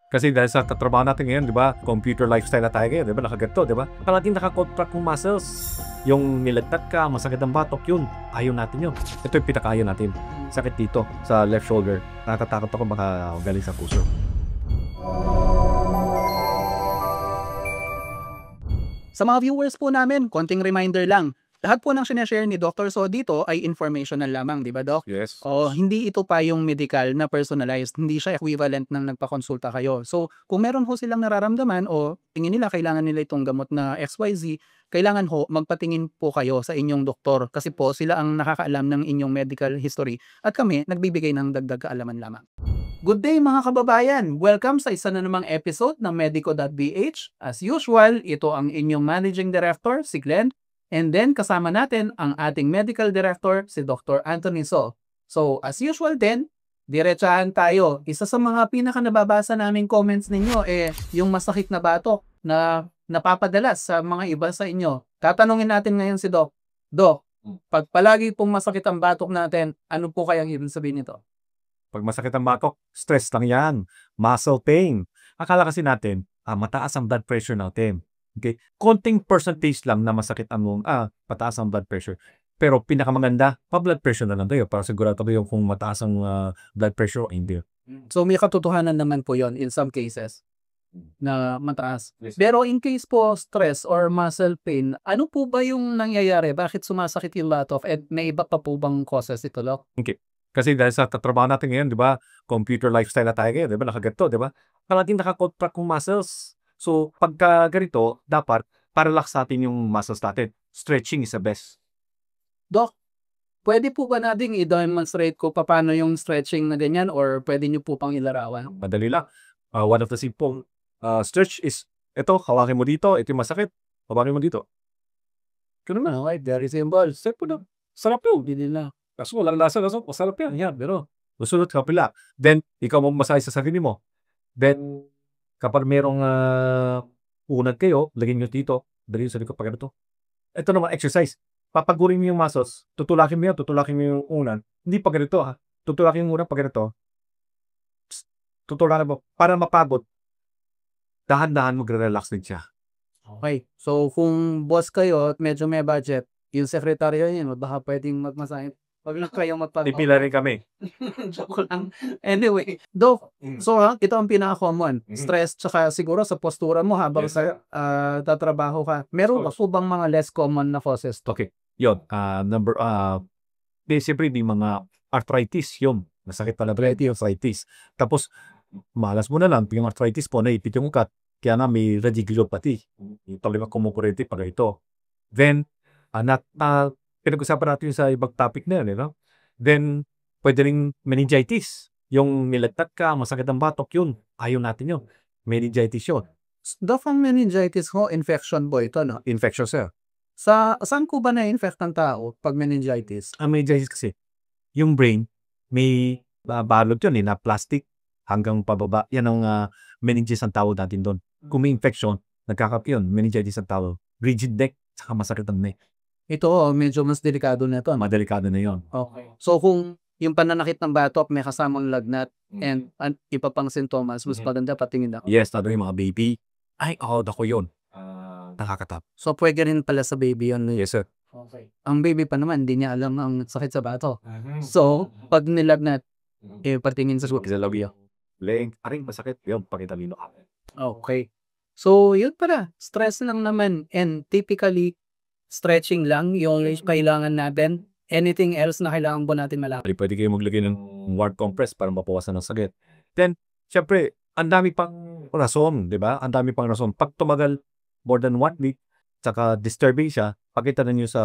Kasi dahil sa tatrabaho natin ngayon, di ba, computer lifestyle na tayo ngayon, di ba, nakaganto, di ba? Palaging nakakontract ng muscles. Yung nilagtat ka, masakit ang batok, yun. Ayaw natin yun. Ito yung pinakaayaw natin. Sakit dito, sa left shoulder. Natatakot ako baka galing sa puso. Sa mga viewers po namin, konting reminder lang. Lahat po ng sinashare ni Dr. So dito ay informational lamang, di ba, Doc? Yes. O hindi ito pa yung medical na personalized, hindi siya equivalent ng nagpakonsulta kayo. So kung meron ho silang nararamdaman o tingin nila kailangan nila itong gamot na XYZ, kailangan ho magpatingin po kayo sa inyong doktor kasi po sila ang nakakaalam ng inyong medical history at kami nagbibigay ng dagdag kaalaman lamang. Good day mga kababayan! Welcome sa isa na namang episode ng Medico.ph. As usual, ito ang inyong Managing Director, si Glenn. And then kasama natin ang ating Medical Director, si Dr. Anthony So. So as usual din, diretsahan tayo. Isa sa mga pinaka nababasa naming comments ninyo yung masakit na batok na napapadalas sa mga iba sa inyo. Tatanungin natin ngayon si Doc. Doc, pag palagi pong masakit ang batok natin, ano po kayang ibig sabihin nito? Pag masakit ang batok, stress lang yan. Muscle pain. Akala kasi natin, mataas ang blood pressure natin. Okay? Konting percentage lang na masakit ang pataas ang blood pressure. Pero pinakamaganda, pa-blood pressure na lang tayo para sigurado tayo kung mataas ang blood pressure o hindi. So may katotohanan naman po yon in some cases na mataas. Yes. Pero in case po stress or muscle pain, ano po ba yung nangyayari? Bakit sumasakit yung batok? At may iba pa po bang causes ito, Doc? Okay. Kasi dahil sa tatrabaho natin ngayon, di ba, computer lifestyle na tayo ngayon, di ba, nakaganto, di ba? Palaging nakakontract ng muscles. So, pagka ganito, dapat paralax natin yung muscles natin. Stretching is the best. Doc, pwede po ba nating i-demonstrate ko paano yung stretching na ganyan or pwede nyo po pang ilarawan? Madali lang. One of the simple stretch is, ito, hawakin mo dito, ito yung masakit, hawakin mo dito. Ganun na. Okay, very simple. Step po na. Sarap yun. Hindi nila. Kaso walang lasa, masarap yan. Yan, pero susunod ka pala. Then, ikaw mo masahe sa sarili mo. Then, kapag merong unag kayo, lagyan nyo dito, dali sa likod pag ito. Ito naman, exercise. Papagurin mo yung muscles, tutulakin mo yung unan. Hindi pag ganito ha. Tutulakin mo unan pag ganito. Tutulakin mo. Para mapagod, dahan-dahan magre-relax din siya. Okay, so kung boss kayo at medyo may budget, yung sekretaryo yun, baka pwedeng magmasahe. Wag lang kayong Pipila rin kami. Joke lang. Anyway, Doc, so ito ang pinaka-common. Stress, tsaka siguro sa postura mo habang Yes. tatrabaho ka. Meron ba po bang mga less common na causes? Okay. Yun. Siyempre, may mga arthritis yun. Masakit pala arthritis. Tapos, malas mo na lang. Yung arthritis po, naipit yung ugat. Kaya na may radiculopathy. Tuloy na kumukurente pag ito. Then, pinag-usapan natin sa ibang topic na yun, no? Then, pwede rin meningitis. Yung nilagtat ka, masakit ang batok, yun. Ayaw natin yun. Meningitis yun. Doc, ang meningitis ho, infection po ito, no? Infection, sir. Saan ko ba na-infect ang tao pag meningitis? Ang meningitis kasi, yung brain, may balot yun, na plastic hanggang pababa. Yan ang meningitis ang tawag natin doon. Kung may infection, yun, meningitis ang tawag. Rigid neck, saka masakit ang neck. Ito, medyo mas delikado na ito. Madelikado na yun. Okay. So kung yung pananakit ng batok may kasamang lagnat and iba pang sintomas, mas maganda patingin ako. Yes, tado yung mga baby. Ay, ako yun. Nakakatap. So pwede rin pala sa baby yun. Yes, sir. Okay. Ang baby pa naman, hindi niya alam ang sakit sa batok. So, pag nilagnat, patingin sa Kizalawia. Leg, aring masakit. Yun, pakitalino. Okay. So, yun pala. Stress lang naman. And typically, stretching lang yung kailangan natin. Anything else na kailangan po natin malaman? Pwede kayo maglagay ng ward compress para mapawasan ng sakit. Then, syempre, ang dami pang rason, di ba? Ang dami pang rason. Pag tumagal more than 1 week, saka disturbing siya, pakita na nyo sa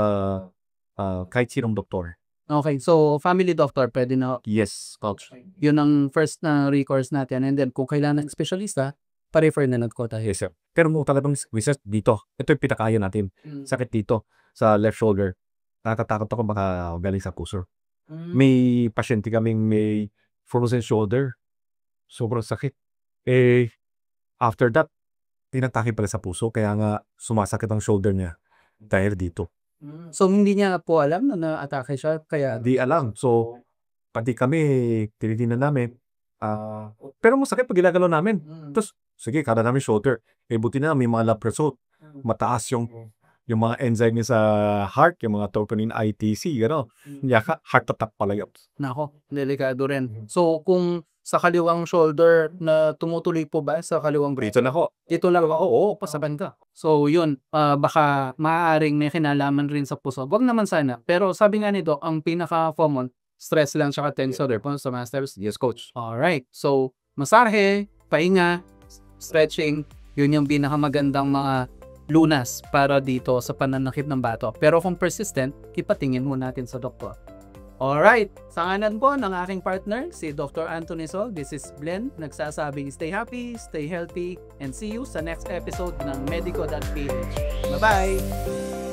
kahit sinong doktor. Okay, so family doctor, pwede na. Yes, coach. Yun ang first na recourse natin. And then, kung kailangan ng specialista, pa-refer na ko tayo. Yes, sir. Pero mo talagang research dito. Ito yung pinakaayaw natin. Sakit dito sa left shoulder. Natatakot ako baka galing sa puso. May pasyente kaming may frozen shoulder. Sobrang sakit. After that, tinatake pala sa puso. Kaya nga sumasakit ang shoulder niya. Dahil dito. So, hindi niya po alam na na-atake siya? Kaya Di alam. So, pati kami, tinitingnan namin, Pero masakit pag ginagalaw namin. Mm. Tapos, sige, kada namin shoulder. Buti na may mga lab result. Mataas yung mga enzyme niya sa heart, yung mga troponin ITC, gano'n. Yaka, heart attack pala yun. Nako, delikado rin. So, kung sa kaliwang shoulder na tumutuloy po ba sa kaliwang brace? Dito na ko. Dito lang ako, oo, pasaban ka. So, yun, baka maaaring may kinalaman rin sa puso. Wag naman sana. Pero sabi nga nito, ang pinaka-common, stress lang tsaka tensor response sa masters. Yes, coach. Alright. So, masahe, pahinga, stretching, yun yung pinakamagandang mga lunas para dito sa pananakit ng bato. Pero kung persistent, ipatingin mo natin sa doktor. Alright, sa ngalan po ng aking partner, si Dr. Anthony Sol, this is Glenn, nagsasabing stay happy, stay healthy, and see you sa next episode ng Medico.ph. Bye-bye!